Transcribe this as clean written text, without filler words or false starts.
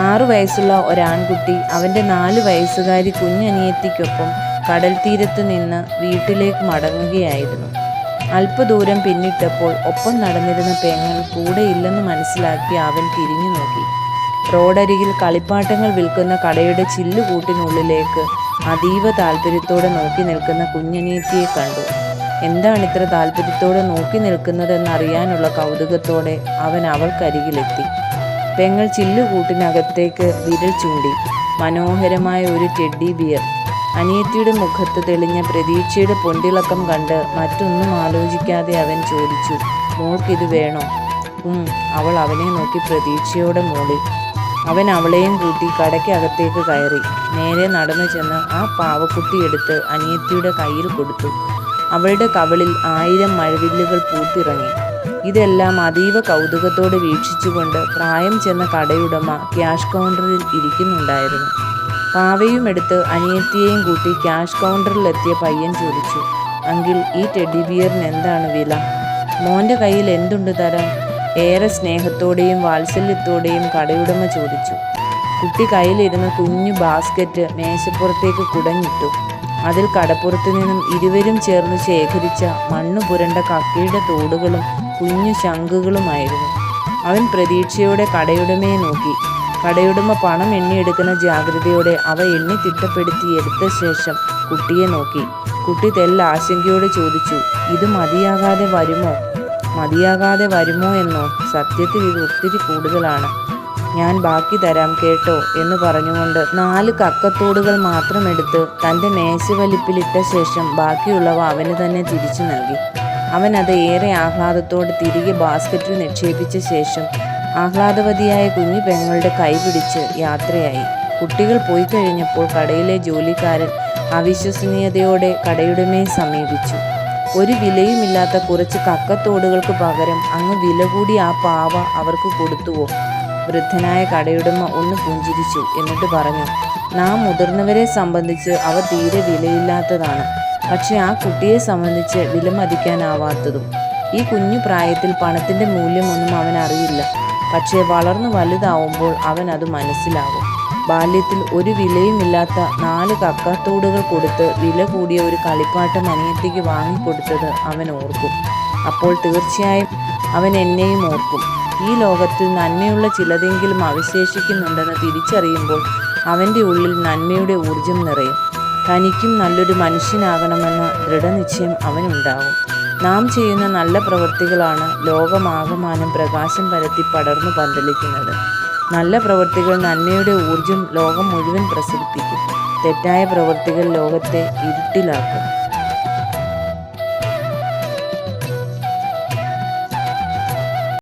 6 വയസ്സുള്ള ഒരാൺകുട്ടി അവൻ്റെ 4 വയസ്സുകാരി കുഞ്ഞനിയത്തിക്കൊപ്പം കടൽ തീരത്ത് നിന്ന് വീട്ടിലേക്ക് മടങ്ങുകയായിരുന്നു. അല്പദൂരം പിന്നിട്ടപ്പോൾ ഒപ്പം നടന്നിരുന്ന പെങ്ങൾ കൂടെയില്ലെന്ന് മനസ്സിലാക്കി അവൻ തിരിഞ്ഞു നോക്കി. റോഡരികിൽ കളിപ്പാട്ടങ്ങൾ വിൽക്കുന്ന കടയുടെ ചില്ലുകൂട്ടിനുള്ളിലേക്ക് അതീവ താല്പര്യത്തോടെ നോക്കി നിൽക്കുന്ന കുഞ്ഞനിയത്തിയെ കണ്ടു. എന്താണിത്ര താല്പര്യത്തോടെ നോക്കി നിൽക്കുന്നതെന്നറിയാനുള്ള കൗതുകത്തോടെ അവൻ അവൾക്കരികിലെത്തി. പെങ്ങൾ ചില്ലുകൂട്ടിനകത്തേക്ക് വിരൽ ചൂണ്ടി. മനോഹരമായ ഒരു ടെഡ്ഡി ബിയർ. അനിയത്തിയുടെ മുഖത്ത് തെളിഞ്ഞ പ്രതീക്ഷയുടെ പൊന്തിളക്കം കണ്ട് മറ്റൊന്നും ആലോചിക്കാതെ അവൻ ചോദിച്ചു, മോൾക്കിത് വേണോ? അവൾ അവനെ നോക്കി പ്രതീക്ഷയോടെ മൂളി. അവൻ അവളെയും കൂട്ടി കടയ്ക്കകത്തേക്ക് കയറി. നേരെ നടന്നു ചെന്ന് ആ പാവക്കുട്ടിയെടുത്ത് അനിയത്തിയുടെ കയ്യിൽ കൊടുത്തു. അവളുടെ കവിളിൽ 1000 മഴവില്ലുകൾ പൂത്തിറങ്ങി. ഇതെല്ലാം അതീവ കൗതുകത്തോടെ വീക്ഷിച്ചുകൊണ്ട് പ്രായം ചെന്ന കടയുടമ ക്യാഷ് കൗണ്ടറിൽ ഇരിക്കുന്നുണ്ടായിരുന്നു. പാവയും എടുത്ത് അനിയത്തിയെയും കൂട്ടി ക്യാഷ് കൗണ്ടറിലെത്തിയ പയ്യൻ ചോദിച്ചു, അങ്കിൾ, ഈ ടെഡ്ഡി ബിയറിന് എന്താണ് വില? മോൻ്റെ കയ്യിൽ എന്തുണ്ട് തരാൻ? ഏറെ സ്നേഹത്തോടെയും വാത്സല്യത്തോടെയും കടയുടമ ചോദിച്ചു. കുട്ടി കയ്യിലിരുന്ന കുഞ്ഞു ബാസ്ക്കറ്റ് മേശപ്പുറത്തേക്ക് കുടഞ്ഞിട്ടു. അതിൽ കടപ്പുറത്തു നിന്നും ഇരുവരും ചേർന്ന് ശേഖരിച്ച മണ്ണു പുരണ്ട കക്കയുടെ തോടുകളും കുഞ്ഞു ശംഖുകളുമായിരുന്നു. അവൻ പ്രതീക്ഷയോടെ കടയുടമയെ നോക്കി. കടയുടമ പണം എണ്ണിയെടുക്കുന്ന ജാഗ്രതയോടെ അവ എണ്ണി തിട്ടപ്പെടുത്തി എടുത്ത ശേഷം കുട്ടിയെ നോക്കി. കുട്ടി തെല്ലാശങ്കയോടെ ചോദിച്ചു, ഇത് മതിയാകാതെ വരുമോ? മതിയാകാതെ വരുമോ എന്നോ? സത്യത്തിൽ ഇത് ഒത്തിരി കൂടുതലാണ്. ഞാൻ ബാക്കി തരാം കേട്ടോ എന്ന് പറഞ്ഞുകൊണ്ട് 4 കക്കത്തോടുകൾ മാത്രം എടുത്ത് തൻ്റെ മേശവലിപ്പിലിട്ട ശേഷം ബാക്കിയുള്ളവ അവന് തന്നെ തിരിച്ചു നൽകി. അവൻ അത് ഏറെ ആഹ്ലാദത്തോടെ തിരികെ ബാസ്ക്കറ്റിൽ നിക്ഷേപിച്ച ശേഷം ആഹ്ലാദവതിയായ കുഞ്ഞു പെങ്ങളുടെ കൈ പിടിച്ച് യാത്രയായി. കുട്ടികൾ പോയി കഴിഞ്ഞപ്പോൾ കടയിലെ ജോലിക്കാരൻ അവിശ്വസനീയതയോടെ കടയുടമയെ സമീപിച്ചു. ഒരു വിലയുമില്ലാത്ത കുറച്ച് കക്കത്തോടുകൾക്ക് പകരം അങ്ങ് വില കൂടി ആ പാവ അവർക്ക് കൊടുത്തുവോ? വൃദ്ധനായ കടയുടമ ഒന്ന് പുഞ്ചിരിച്ചു. എന്നിട്ട് പറഞ്ഞു, നാം മുതിർന്നവരെ സംബന്ധിച്ച് അവ തീരെ വിലയില്ലാത്തതാണ്. പക്ഷെ ആ കുട്ടിയെ സംബന്ധിച്ച് വിലമതിക്കാനാവാത്തതും. ഈ കുഞ്ഞു പ്രായത്തിൽ പണത്തിൻ്റെ മൂല്യമൊന്നും അവൻ അറിയില്ല. പക്ഷേ വളർന്നു വലുതാവുമ്പോൾ അവൻ അത് മനസ്സിലാകും. ബാല്യത്തിൽ ഒരു വിലയുമില്ലാത്ത 4 കക്കത്തോടുകൾ കൊടുത്ത് വില കൂടിയ ഒരു കളിപ്പാട്ടം അനിയത്തിക്ക് വാങ്ങിക്കൊടുത്തത് അവൻ ഓർക്കും. അപ്പോൾ തീർച്ചയായും അവൻ എന്നെയും ഓർക്കും. ഈ ലോകത്തിൽ നന്മയുള്ള ചിലതെങ്കിലും അവശേഷിക്കുന്നുണ്ടെന്ന് തിരിച്ചറിയുമ്പോൾ അവൻ്റെ ഉള്ളിൽ നന്മയുടെ ഊർജം നിറയും. തനിക്കും നല്ലൊരു മനുഷ്യനാകണമെന്ന ദൃഢനിശ്ചയം അവനുണ്ടാകും. നാം ചെയ്യുന്ന നല്ല പ്രവൃത്തികളാണ് ലോകമാകമാനം പ്രകാശം പരത്തി പടർന്നു പന്തലിക്കുന്നത്. നല്ല പ്രവൃത്തികൾ നന്മയുടെ ഊർജം ലോകം മുഴുവൻ പ്രസരിപ്പിക്കും. തെറ്റായ പ്രവൃത്തികൾ ലോകത്തെ ഇരുട്ടിലാക്കും.